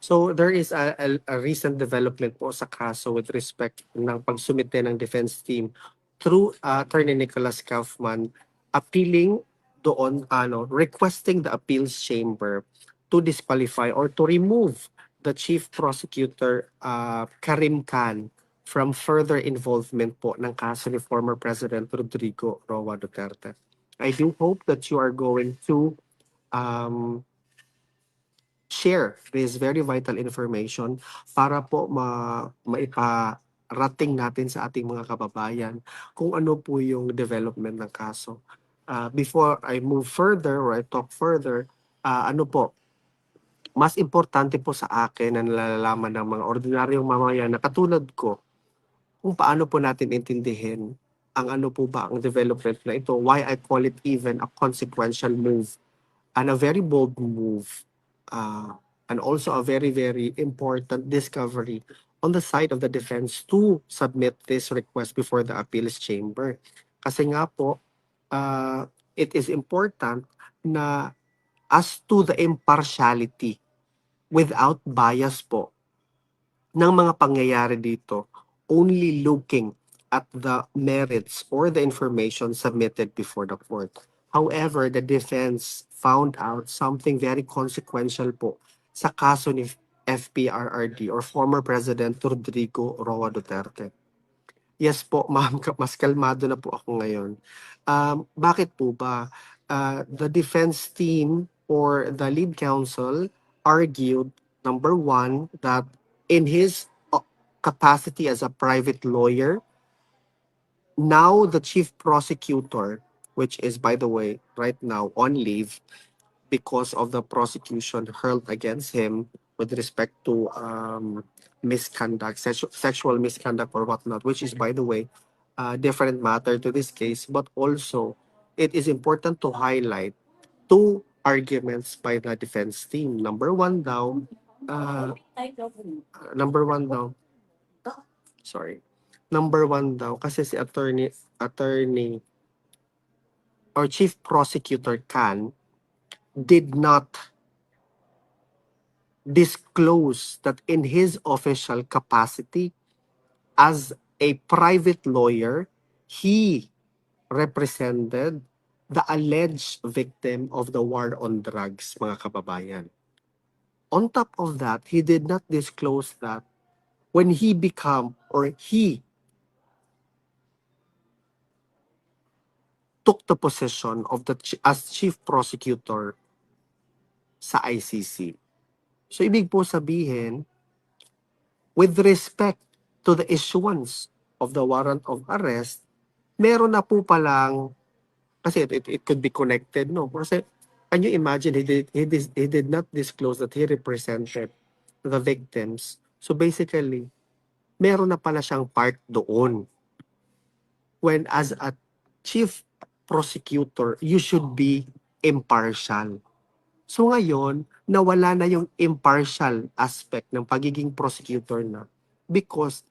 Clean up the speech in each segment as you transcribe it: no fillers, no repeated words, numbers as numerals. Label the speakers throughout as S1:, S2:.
S1: So there is a recent development po sa kaso with respect ng pagsumite ng defense team through Attorney Nicholas Kaufman appealing doon, requesting the appeals chamber to disqualify or to remove the chief prosecutor Karim Khan from further involvement po ng kaso ni former President Rodrigo Roa Duterte. I do hope that you are going to um, share this very vital information para po maiparating natin sa ating mga kababayan kung ano po yung development ng kaso. Before I move further or I talk further, mas importante po sa akin na nalalaman ng mga ordinaryong mamamayan na katulad ko kung paano po natin intindihin ang ano po ba ang development na ito, why I call it even a consequential move and a very bold move, uh, and also a very, very important discovery on the side of the defense to submit this request before the appeals chamber. Kasi nga po, it is important na as to the impartiality without bias po ng mga pangyayari dito, only looking at the merits or the information submitted before the court. However, the defense found out something very consequential po sa kaso ni FPRRD or former President Rodrigo Roa Duterte. Yes po, ma'am, mas kalmado na po ako ngayon. Bakit po ba? The defense team or the lead counsel argued, number one, that in his capacity as a private lawyer, now the chief prosecutor, which is, by the way, right now on leave because of the prosecution hurled against him with respect to misconduct, sexual misconduct or whatnot, which is, by the way, a different matter to this case, but also it is important to highlight two arguments by the defense team. Uh, number one daw, sorry. Number one daw, kasi si attorney or chief prosecutor Khan did not disclose that in his official capacity as a private lawyer, he represented the alleged victim of the war on drugs, mga kababayan. On top of that, he did not disclose that when he took the position of as chief prosecutor sa ICC. So ibig po sabihin, with respect to the issuance of the warrant of arrest, meron na po palang, kasi it could be connected, no? Kasi can you imagine, he did not disclose that he represented the victims. So basically, meron na pala siyang part doon. When as a chief prosecutor, you should be impartial. So ngayon, nawala na yung impartial aspect ng pagiging prosecutor na because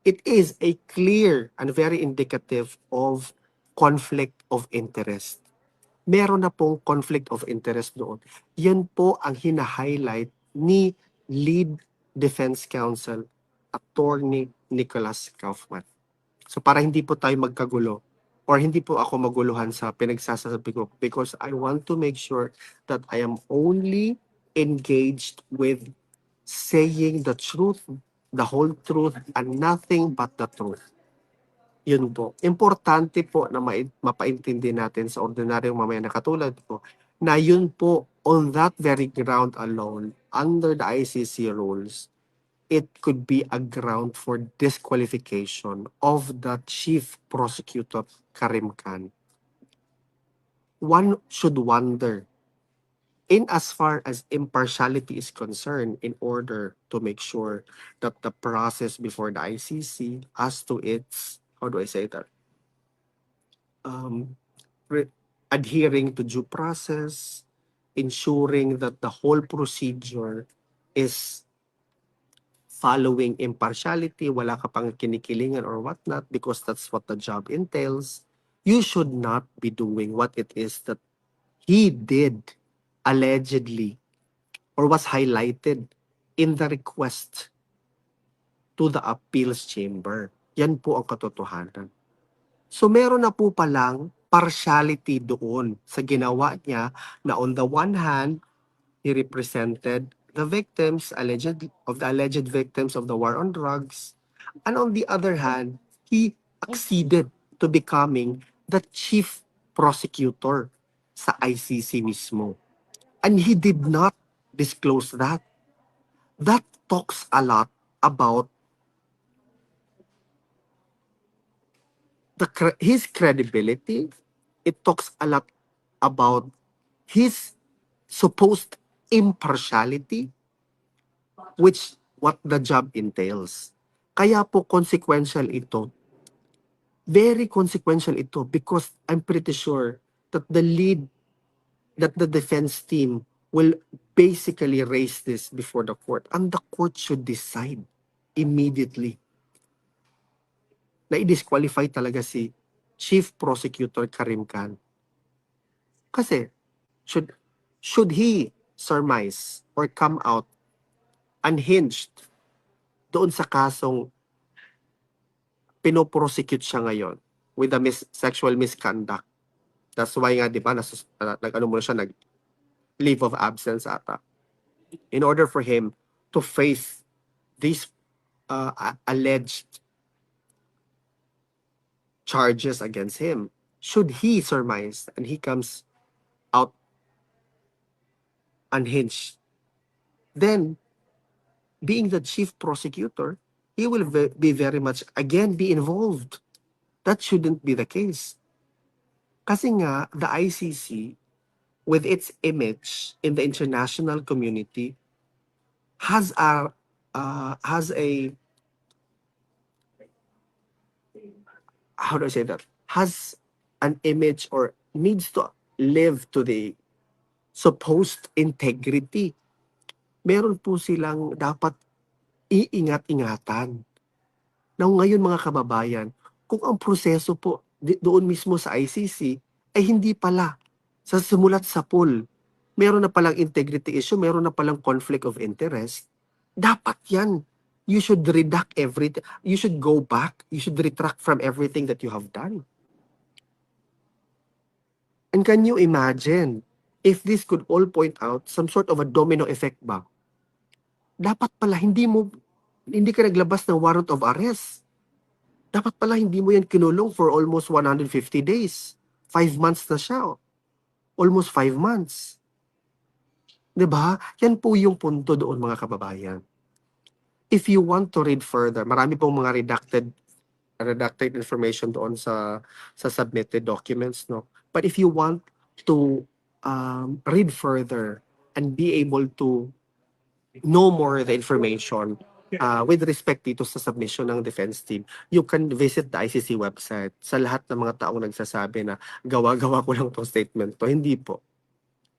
S1: it is a clear and very indicative of conflict of interest. Meron na pong conflict of interest doon. Yan po ang hina-highlight ni lead defense counsel, Attorney Nicholas Kaufman. So para hindi po tayo magkagulo or hindi po ako maguluhan sa pinagsasabi ko because I want to make sure that I am only engaged with saying the truth, the whole truth, and nothing but the truth. Yun po. Importante po na mapaintindi natin sa ordinaryong mamayan na katulad ko na yun po on that very ground alone, under the ICC rules, it could be a ground for disqualification of the chief prosecutor, Karim Khan. One should wonder, in as far as impartiality is concerned, in order to make sure that the process before the ICC as to its, how do I say that? Adhering to due process, ensuring that the whole procedure is following impartiality, wala ka pang kinikilingan or whatnot, because that's what the job entails, you should not be doing what it is that he did allegedly or was highlighted in the request to the appeals chamber. Yan po ang katotohanan. So meron na po palang partiality doon sa ginawa niya na on the one hand, he represented the victims of the alleged victims of the war on drugs, and on the other hand, he acceded to becoming the chief prosecutor sa ICC mismo. And he did not disclose that. That talks a lot about his credibility. It talks a lot about his supposed impartiality, which what the job entails. Kaya po consequential ito. Very consequential ito because I'm pretty sure that the defense team will basically raise this before the court, and the court should decide immediately na i-disqualify talaga si Chief Prosecutor Karim Khan. Kasi should he surmise or come out unhinged doon sa kasong pinoprosecute siya ngayon with the sexual misconduct. That's why nga, di ba, nag-ano muna siya, nag-leave of absence ata. In order for him to face these alleged charges against him, should he surmise and he comes out unhinged, then, being the chief prosecutor, he will be very much, again, be involved. That shouldn't be the case. Kasi nga, the ICC, with its image in the international community, has a how do I say that? Has an image or needs to live to the supposed integrity. Meron po silang dapat iingat-ingatan. Now, ngayon mga kababayan, kung ang proseso po doon mismo sa ICC ay hindi pala sa simulat sa pool, meron na palang integrity issue, meron na palang conflict of interest, dapat yan. You should redact everything. You should go back. You should retract from everything that you have done. And can you imagine if this could all point out some sort of a domino effect ba? Dapat pala hindi ka naglabas ng warrant of arrest. Dapat pala hindi mo yan kinulong for almost 150 days. 5 months na siya. Almost 5 months. 'Di ba? Yan po yung punto doon mga kababayan. If you want to read further, marami pong mga redacted information doon sa submitted documents, no? But if you want to read further and be able to know more the information with respect dito sa submission ng defense team, you can visit the ICC website. Sa lahat ng mga taong nagsasabi na gawa-gawa ko lang tong statement to, hindi po.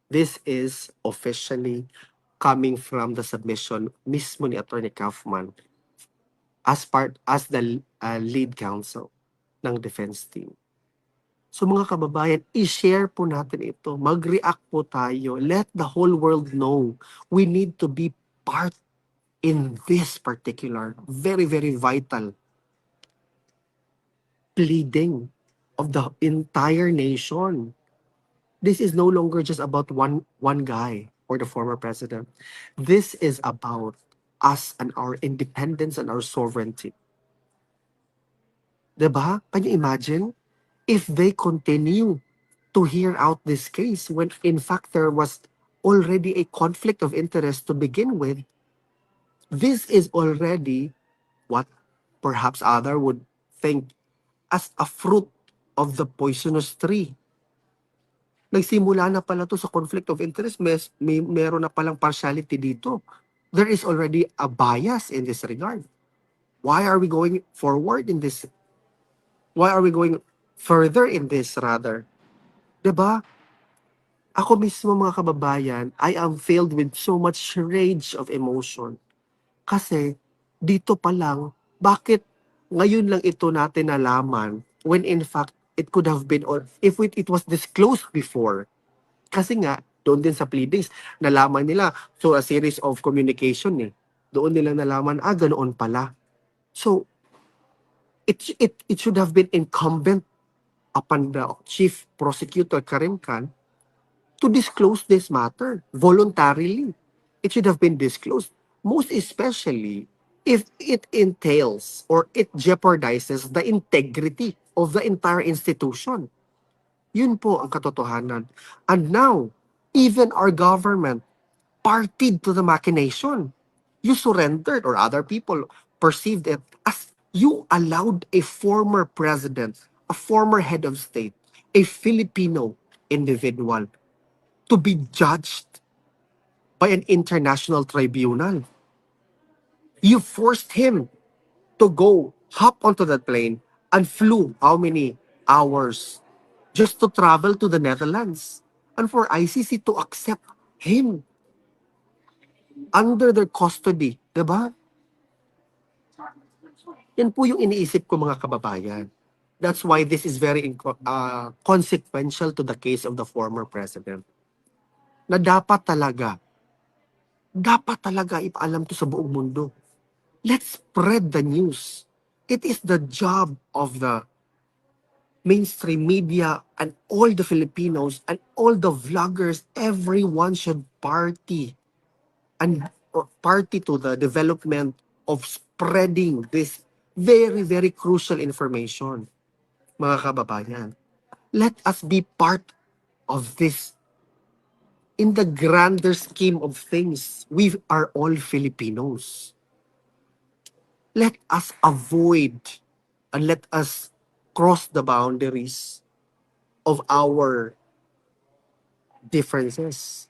S1: This is officially coming from the submission mismo ni Attorney Kaufman as the lead counsel ng defense team. So mga kababayan, i-share po natin ito. Mag-react po tayo. Let the whole world know we need to be part in this particular, very, very vital pleading of the entire nation. This is no longer just about one guy or the former president. This is about us and our independence and our sovereignty. Diba? Can you imagine? If they continue to hear out this case when in fact there was already a conflict of interest to begin with, this is already what perhaps other would think as a fruit of the poisonous tree. Nagsimula na pala to sa conflict of interest, meron na palang partiality dito. There is already a bias in this regard. Why are we going forward in this? Why are we going further in this rather? Diba? Ako mismo mga kababayan, I am filled with so much rage of emotion. Kasi dito pa lang, bakit ngayon lang ito natin nalaman when in fact it could have been, or if it was disclosed before. Kasi nga, doon din sa pleadings, nalaman nila through a series of communication Doon nila nalaman, ganoon pala. So, it should have been incumbent upon the Chief Prosecutor Karim Khan to disclose this matter voluntarily. It should have been disclosed, most especially if it entails or it jeopardizes the integrity of the entire institution. Yun po ang katotohanan. And now, even our government partied to the machination. You surrendered, or other people perceived it as you allowed a former president, a former head of state, a Filipino individual to be judged by an international tribunal. You forced him to go hop onto that plane and flew how many hours just to travel to the Netherlands, and for ICC to accept him under their custody, 'di ba? Yan po yung iniisip ko, mga kababayan. That's why this is very consequential to the case of the former president. Na dapat talaga ipaalam to sa buong mundo. Let's spread the news. It is the job of the mainstream media and all the Filipinos and all the vloggers. Everyone should party to the development of spreading this very, very crucial information, mga kababayan. Let us be part of this. In the grander scheme of things, we are all Filipinos. Let us avoid and let us cross the boundaries of our differences.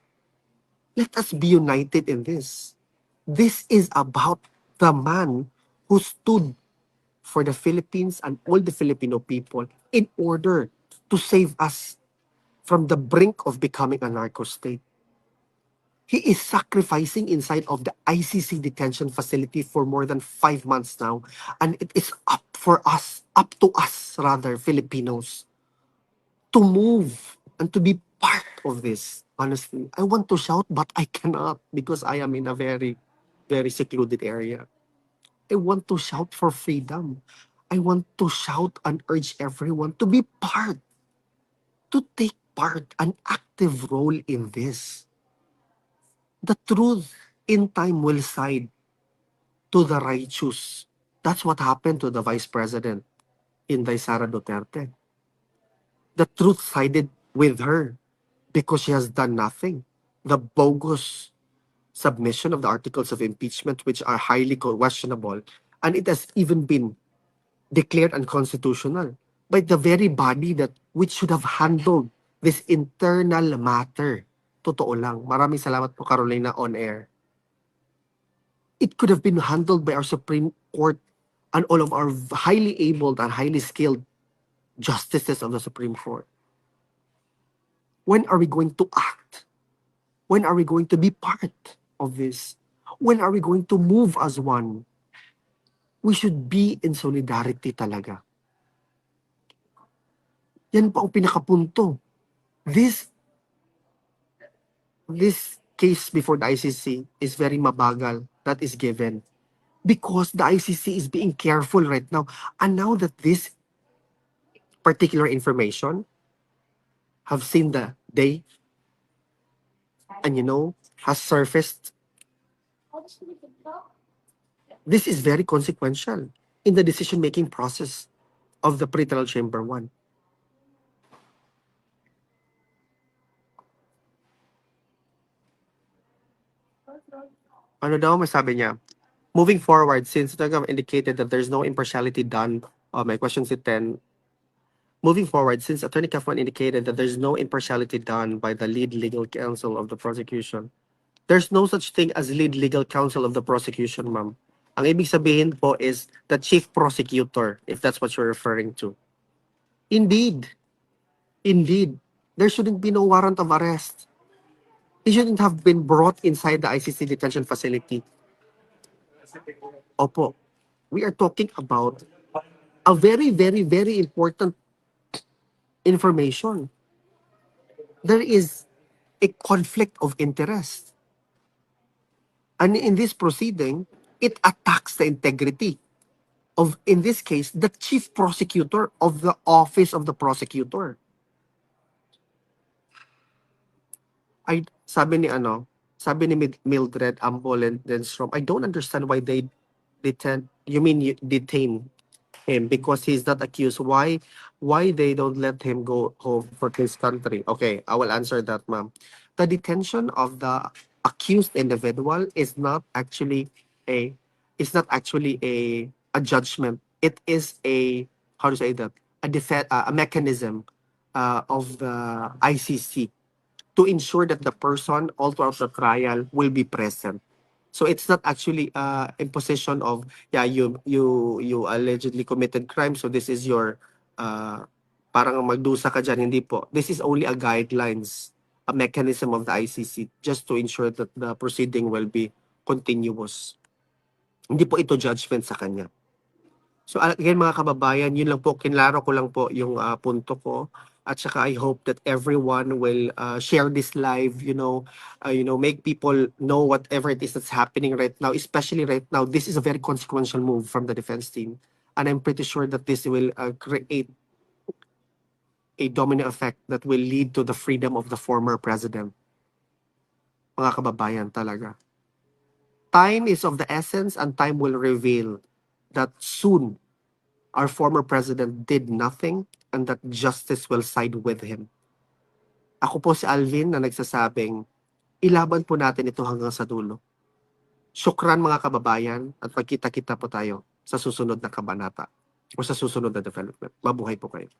S1: Let us be united in this. This is about the man who stood for the Philippines and all the Filipino people in order to save us from the brink of becoming a narco state. He is sacrificing inside of the ICC detention facility for more than 5 months now. And it is up to us rather, Filipinos, to move and to be part of this. Honestly, I want to shout, but I cannot because I am in a very, very secluded area. I want to shout for freedom. I want to shout and urge everyone to be part, to take part, an active role in this. The truth in time will side to the righteous. That's what happened to the Vice President, Inday Sara Duterte. The truth sided with her because she has done nothing. The bogus submission of the articles of impeachment, which are highly questionable, and it has even been declared unconstitutional by the very body that which should have handled this internal matter. Totoo lang. Maraming salamat po, Carolina, on air. It could have been handled by our Supreme Court and all of our highly abled and highly skilled justices of the Supreme Court. When are we going to act? When are we going to be part of this? When are we going to move as one? We should be in solidarity talaga. Yan po ang pinakapunto. This case before the ICC is very mabagal. That is given. Because the ICC is being careful right now. And now that this particular information have seen the day and has surfaced, this is very consequential in the decision-making process of the Pretrial Chamber 1. Ano daw, masabi niya? Moving forward, since the government indicated that there's no impartiality done, my question is 10. Moving forward, since Attorney Kaufman indicated that there's no impartiality done by the lead legal counsel of the prosecution, there's no such thing as lead legal counsel of the prosecution, ma'am. Ang ibig sabihin po is the chief prosecutor, if that's what you're referring to. Indeed, there shouldn't be no warrant of arrest. He shouldn't have been brought inside the ICC detention facility. Opo, we are talking about a very, very, very important information. There is a conflict of interest. And in this proceeding, it attacks the integrity of, in this case, the chief prosecutor of the office of the prosecutor. Sabi ni Mildred Ambolen Denstrom, I don't understand why they detain him because he's not accused. Why they don't let him go home for his country? Okay, I will answer that, ma'am. The detention of the accused individual is not actually a a judgment. It is a, how to say that, a mechanism of the ICC to ensure that the person all throughout the trial will be present. So it's not actually imposition of, yeah, you allegedly committed crime, so this is your uh, parang magdusa ka dyan. Hindi po. This is only a guidelines, a mechanism of the ICC just to ensure that the proceeding will be continuous. Hindi po ito judgment sa kanya. So again mga kababayan, yun lang po, kinlaro ko lang po yung punto ko. At saka I hope that everyone will share this live, make people know whatever it is that's happening right now, especially right now. This is a very consequential move from the defense team. And I'm pretty sure that this will create a domino effect that will lead to the freedom of the former president. Mga kababayan talaga. Time is of the essence and time will reveal that soon our former president did nothing and that justice will side with him. Ako po si Alvin na nagsasabing, ilaban po natin ito hanggang sa dulo. Syukran mga kababayan at magkita-kita po tayo sa susunod na kabanata o sa susunod na development. Mabuhay po kayo.